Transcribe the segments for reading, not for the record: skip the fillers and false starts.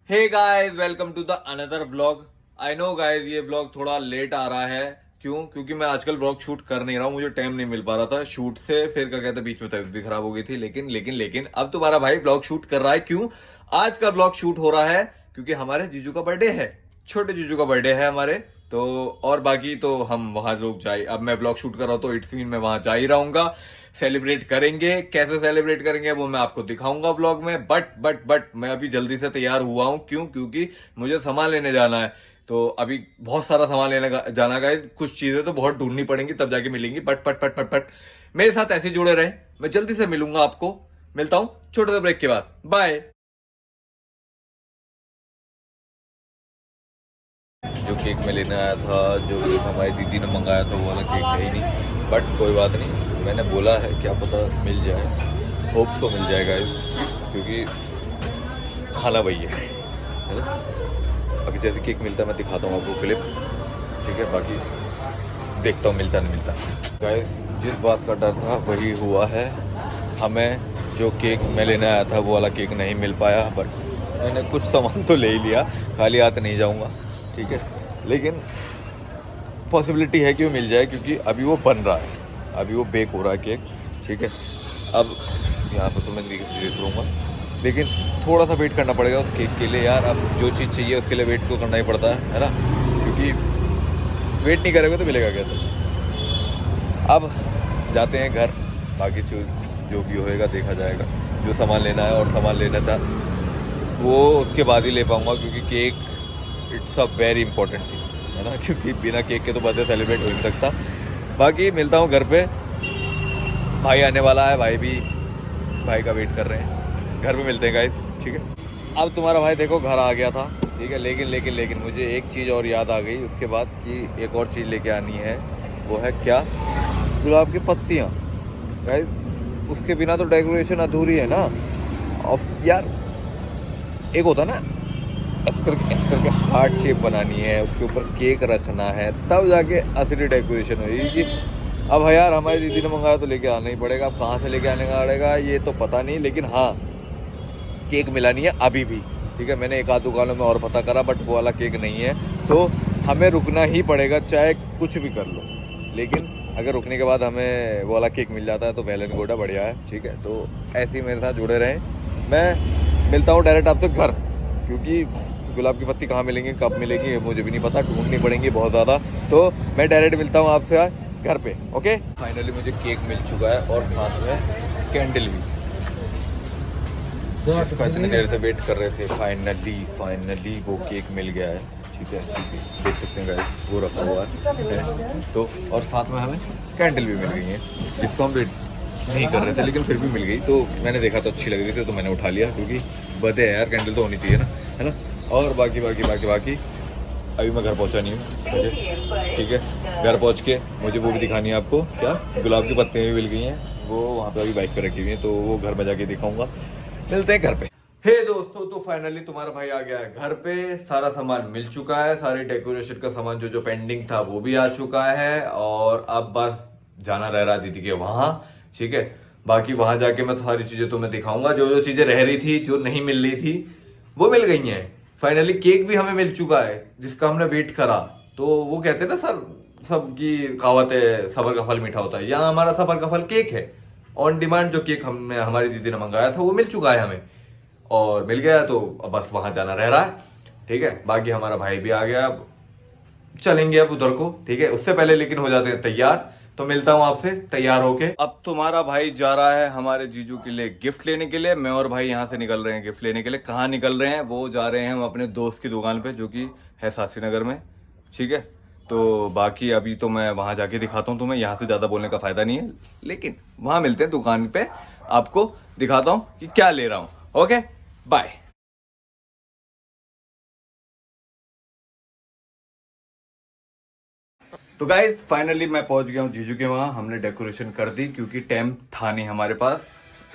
Hey guys, welcome to the another vlog. I know guys, ये vlog थोड़ा late आ रहा है। क्यों? क्योंकि मैं आजकल व्लॉग शूट कर नहीं रहा हूँ, मुझे टाइम नहीं मिल पा रहा था शूट से। फिर क्या कहते हैं, बीच में तबीयत भी खराब हो गई थी। लेकिन अब तुम्हारा भाई व्लॉग शूट कर रहा है। क्यों आज का व्लॉग शूट हो रहा है? क्योंकि हमारे जीजू का बर्थडे है, छोटे जीजू का बर्थडे है हमारे। तो और बाकी तो हम वहां लोग जाए, अब मैं व्लॉग शूट कर रहा हूँ तो इट्स मीन मैं वहां जा ही रहूंगा। सेलिब्रेट करेंगे, कैसे सेलिब्रेट करेंगे वो मैं आपको दिखाऊंगा व्लॉग में। बट मैं अभी जल्दी से तैयार हुआ हूं। क्यों? क्योंकि मुझे सामान लेने जाना है। तो अभी बहुत सारा सामान लेने जाना है। कुछ चीजें तो बहुत ढूंढनी पड़ेंगी, तब जाके मिलेंगी। पट मेरे साथ ऐसे जुड़े रहे, मैं जल्दी से मिलूंगा आपको। मिलता हूं छोटे से ब्रेक के बाद। बाय। जो केक में लेने आया था, जो केक हमारी दीदी ने मंगाया था, वो वाला केक है ही नहीं। बट कोई बात नहीं, मैंने बोला है क्या पता मिल जाए। होप सो मिल जाएगा, क्योंकि खाना वही है ना। अभी जैसे केक मिलता है मैं दिखाता हूँ आपको क्लिप, ठीक है। बाकी देखता हूँ मिलता नहीं मिलता। गाइस, जिस बात का डर था वही हुआ है। हमें जो केक मैं लेने आया था वो वाला केक नहीं मिल पाया। बट मैंने कुछ सामान तो ले ही लिया, खाली हाथ नहीं जाऊँगा, ठीक है। लेकिन पॉसिबिलिटी है कि वो मिल जाए, क्योंकि अभी वो बन रहा है, अभी वो बेक हो रहा है केक, ठीक है। अब यहाँ पर तो मैं देख लूँगा, लेकिन थोड़ा सा वेट करना पड़ेगा उस केक के लिए यार। अब जो चीज़ चाहिए उसके लिए वेट तो करना ही पड़ता है ना। क्योंकि वेट नहीं करेगा तो मिलेगा क्या? तो अब जाते हैं घर। बाकी जो भी होएगा देखा जाएगा। जो सामान लेना है और सामान लेना था वो उसके बाद ही ले पाऊँगा, क्योंकि cake it's a very important thing, है ना। क्योंकि बिना केक के तो बर्थडे सेलिब्रेट हो नहीं सकता। बाकी मिलता हूँ घर पे, भाई आने वाला है, भाई भी भाई का वेट कर रहे हैं। घर पे मिलते हैं गाइस, ठीक है। अब तुम्हारा भाई देखो घर आ गया था, ठीक है। लेकिन मुझे एक चीज़ और याद आ गई उसके बाद, कि एक और चीज़ लेके आनी है। वो है क्या? गुलाब की पत्तियाँ गाइस। उसके बिना तो डेकोरेशन अधूरी है ना। ऑफ यार, एक होता ना, ऐसे करके हार्ट शेप बनानी है, उसके ऊपर केक रखना है, तब जाके असली डेकोरेशन होगी। अब यार हमारी दीदी ने मंगाया तो लेके आना ही पड़ेगा। अब कहाँ से लेके आने का पड़ेगा ये तो पता नहीं, लेकिन हाँ, केक मिला नहीं है अभी भी, ठीक है। मैंने एक आध दुकानों में और पता करा, बट वो वाला केक नहीं है। तो हमें रुकना ही पड़ेगा, चाहे कुछ भी कर लो। लेकिन अगर रुकने के बाद हमें वो वाला केक मिल जाता है तो वेल एंड गुड है, बढ़िया है, ठीक है। तो ऐसे ही मेरे साथ जुड़े रहें। मैं मिलता हूँ डायरेक्ट आपसे घर, क्योंकि गुलाब की पत्ती कहाँ मिलेंगी, कब मिलेंगी, मुझे भी नहीं पता, ढूंढनी पड़ेंगी बहुत ज़्यादा। तो मैं डायरेक्ट मिलता हूँ आपसे घर पे, ओके। फाइनली मुझे केक मिल चुका है और साथ में कैंडल भी, जिसका इतने देर से वेट कर रहे थे। फाइनली वो केक मिल गया है, ठीक है। देख सकते हैं गाइस, वो रखा हुआ है तो। और साथ में हमें कैंडल भी मिल गई है, जिसको हम वेट नहीं कर रहे थे, लेकिन फिर भी मिल गई। तो मैंने देखा तो अच्छी लग रही थी तो मैंने उठा लिया, क्योंकि बर्थडे है यार, कैंडल तो होनी चाहिए ना, है ना। और बाकी अभी मैं घर पहुंचा नहीं हूँ, ठीक है। घर पहुंच के मुझे वो भी दिखानी है आपको, क्या गुलाब की पत्तियाँ भी मिल गई हैं, वो वहाँ पे अभी बाइक पे रखी हुई हैं, तो वो घर में जाके दिखाऊंगा। मिलते हैं घर पे। हे दोस्तों, तो फाइनली तुम्हारा भाई आ गया है घर पे। सारा सामान मिल चुका है, सारी डेकोरेशन का सामान जो जो पेंडिंग था वो भी आ चुका है। और अब बस जाना रह रहा दीदी के वहां, ठीक है। बाकी वहां जाके मैं सारी चीजें तुम्हें दिखाऊंगा, जो जो चीजें रह रही थी, जो नहीं मिल रही थी, वो मिल गई हैं। फाइनली केक भी हमें मिल चुका है, जिसका हमने वेट करा। तो वो कहते हैं ना सर, सबकी कहावत है, सबर का फल मीठा होता है। यहाँ हमारा सबर का फल केक है। ऑन डिमांड जो केक हमने, हमारी दीदी ने मंगाया था, वो मिल चुका है हमें, और मिल गया। तो अब बस वहां जाना रह रहा है, ठीक है। बाकी हमारा भाई भी आ गया, अब चलेंगे अब उधर को, ठीक है। उससे पहले लेकिन हो जाते हैं तैयार। तो मिलता हूं आपसे तैयार होके। अब तुम्हारा भाई जा रहा है हमारे जीजू के लिए गिफ्ट लेने के लिए। मैं और भाई यहाँ से निकल रहे हैं गिफ्ट लेने के लिए। कहाँ निकल रहे हैं? वो जा रहे हैं हम अपने दोस्त की दुकान पे, जो कि है शास्त्री नगर में, ठीक है। तो बाकी अभी तो मैं वहां जाके दिखाता हूँ तुम्हें, यहाँ से ज्यादा बोलने का फायदा नहीं है। लेकिन वहां मिलते हैं दुकान पे, आपको दिखाता हूँ कि क्या ले रहा हूँ, ओके। बाय। तो गाइज फाइनली मैं पहुंच गया हूँ जीजू के वहां। हमने डेकोरेशन कर दी, क्योंकि टाइम था नहीं हमारे पास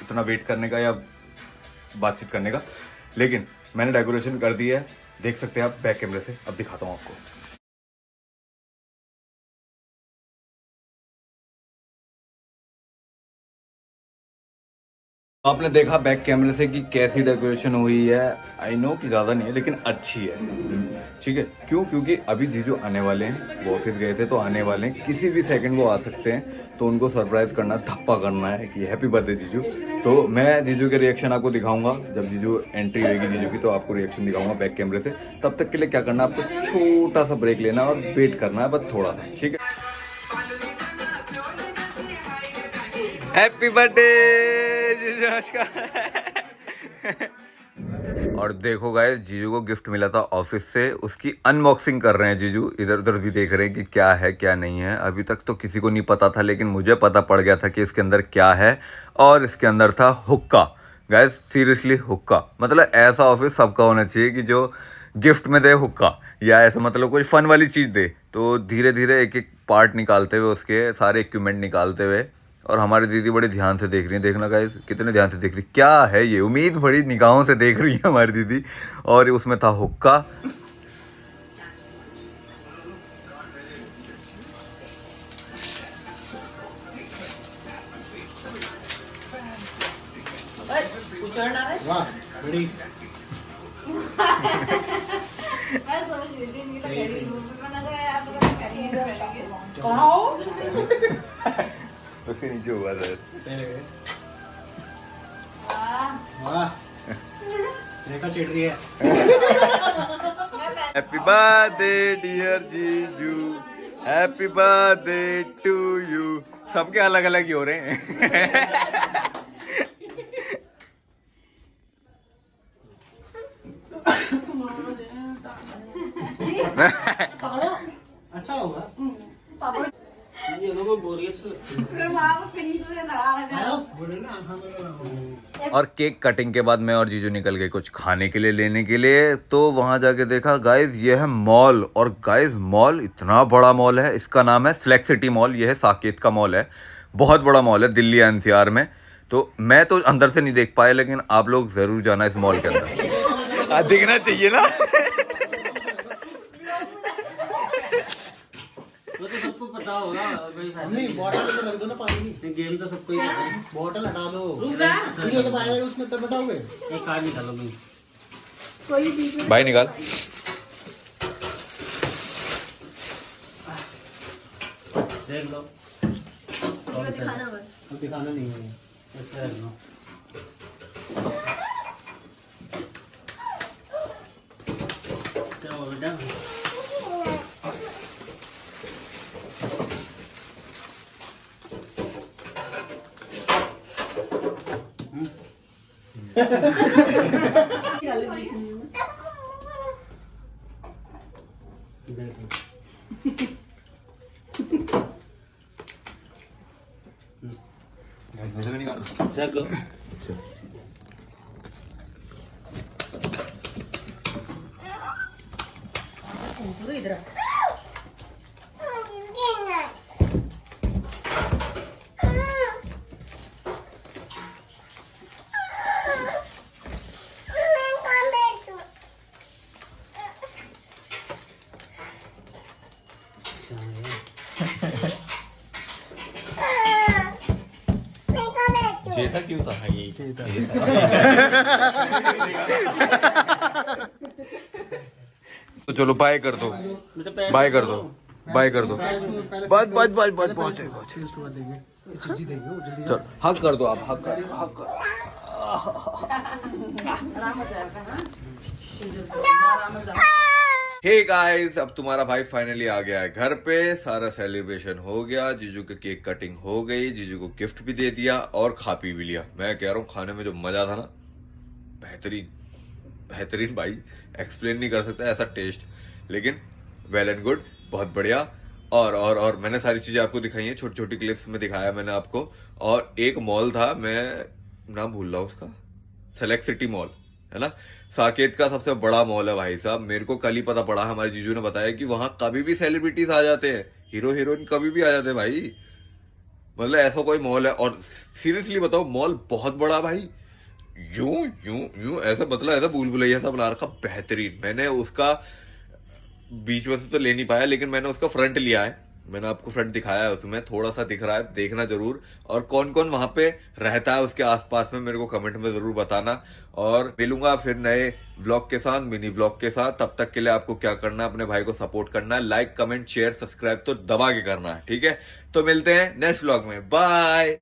इतना वेट करने का या बातचीत करने का। लेकिन मैंने डेकोरेशन कर दी है, देख सकते हैं आप बैक कैमरे से। अब दिखाता हूँ आपको। आपने देखा बैक कैमरे से कि कैसी डेकोरेशन हुई है। आई नो कि ज़्यादा नहीं है लेकिन अच्छी है, ठीक है। क्यों? क्योंकि अभी जीजू आने वाले हैं, वो ऑफिस गए थे तो आने वाले हैं, किसी भी सेकंड वो आ सकते हैं, तो उनको सरप्राइज करना, धप्पा करना है कि हैप्पी बर्थडे जीजू। तो मैं जीजू के रिएक्शन आपको दिखाऊंगा जब जीजू एंट्री होगी जीजू की, तो आपको रिएक्शन दिखाऊंगा बैक कैमरे से। तब तक के लिए क्या करना है, आपको छोटा सा ब्रेक लेना और वेट करना है बस थोड़ा सा, ठीक है। हैप्पी बर्थडे जीजू और देखो गाइस, जीजू को गिफ्ट मिला था ऑफिस से, उसकी अनबॉक्सिंग कर रहे हैं जीजू। इधर उधर भी देख रहे हैं कि क्या है क्या नहीं है। अभी तक तो किसी को नहीं पता था, लेकिन मुझे पता पड़ गया था कि इसके अंदर क्या है। और इसके अंदर था हुक्का। गाइस सीरियसली हुक्का, मतलब ऐसा ऑफिस सबका होना चाहिए कि जो गिफ्ट में दे हुक्का, या ऐसा मतलब कोई फन वाली चीज़ दे। तो धीरे धीरे एक एक पार्ट निकालते हुए, उसके सारे इक्विपमेंट निकालते हुए, और हमारी दीदी बड़े ध्यान से देख रही है। देखना गाइस कितने ध्यान से देख रही, क्या है ये, उम्मीद बड़ी निगाहों से देख रही है हमारी दीदी। और उसमें था हुक्का। वाह बड़ी उसके नीचे हुआ सर। वाह देखा चिढ़ रही है। हैप्पी बर्थडे डियर जीजू, हैप्पी बर्थडे टू यू। सबके अलग अलग ही हो रहे हैं। अच्छा होगा। ये लोगों को बोरियत से लगती है। और केक कटिंग के बाद मैं और जीजू निकल गए कुछ खाने के लिए लेने के लिए। तो वहां जाके देखा गाइज ये है मॉल, और गाइज मॉल इतना बड़ा मॉल है। इसका नाम है फ्लेक्स सिटी मॉल। ये है साकेत का मॉल है, बहुत बड़ा मॉल है दिल्ली एनसीआर में। तो मैं तो अंदर से नहीं देख पाया, लेकिन आप लोग जरूर जाना इस मॉल के अंदर। दिखना चाहिए ना। वो तो सबको पता होगा। नहीं बॉटल तो रख दो ना पानी। गेम तो सबको ही पता है। बॉटल हटा दो। ये जब आएगा उसमें तब बताओगे। एक कार्ड निकालो भाई। कोई भाई निकाल। देख लो। दिखाना नहीं है, इसमें रख दो। क्या हुआ बेटा? रख दो। इधर चेता क्यों था? ये तो चलो बाय कर दो, बाय कर दो, बाय कर दो। बस बस बस बस बहुत है, बहुत है। चलो हक कर दो, आप हक कर, हक कर। हे गाइस, अब तुम्हारा भाई फाइनली आ गया है घर पे। सारा सेलिब्रेशन हो गया, जीजू के केक कटिंग हो गई, जीजू को गिफ्ट भी दे दिया और खा पी भी लिया। मैं कह रहा हूँ खाने में जो मजा था ना, बेहतरीन बेहतरीन भाई, एक्सप्लेन नहीं कर सकता ऐसा टेस्ट। लेकिन वेल एंड गुड, बहुत बढ़िया। और मैंने सारी चीजें आपको दिखाई हैं, छोटी छोटी क्लिप्स में दिखाया मैंने आपको। और एक मॉल था, मैं नाम भूल रहा हूँ उसका, सेलेक्ट सिटी मॉल है ना, साकेत का सबसे बड़ा मॉल है भाई साहब। मेरे को कल ही पता पड़ा, हमारे जीजू ने बताया कि वहां कभी भी सेलिब्रिटीज आ जाते हैं, हीरो हीरोइन कभी भी आ जाते हैं भाई। मतलब ऐसा कोई मॉल है। और सीरियसली बताओ, मॉल बहुत बड़ा भाई, यूं यूं यूं ऐसा, मतलब ऐसा भूल भुलैया सा बना रखा, बेहतरीन। मैंने उसका बीच में से तो ले नहीं पाया, लेकिन मैंने उसका फ्रंट लिया है, मैंने आपको फ्रंट दिखाया है, उसमें थोड़ा सा दिख रहा है, देखना जरूर। और कौन कौन वहां पे रहता है उसके आसपास में मेरे को कमेंट में जरूर बताना। और मिलूंगा फिर नए व्लॉग के साथ, मिनी व्लॉग के साथ। तब तक के लिए आपको क्या करना है, अपने भाई को सपोर्ट करना है, लाइक कमेंट शेयर सब्सक्राइब तो दबा के करना है, ठीक है। तो मिलते हैं नेक्स्ट व्लॉग में, बाय।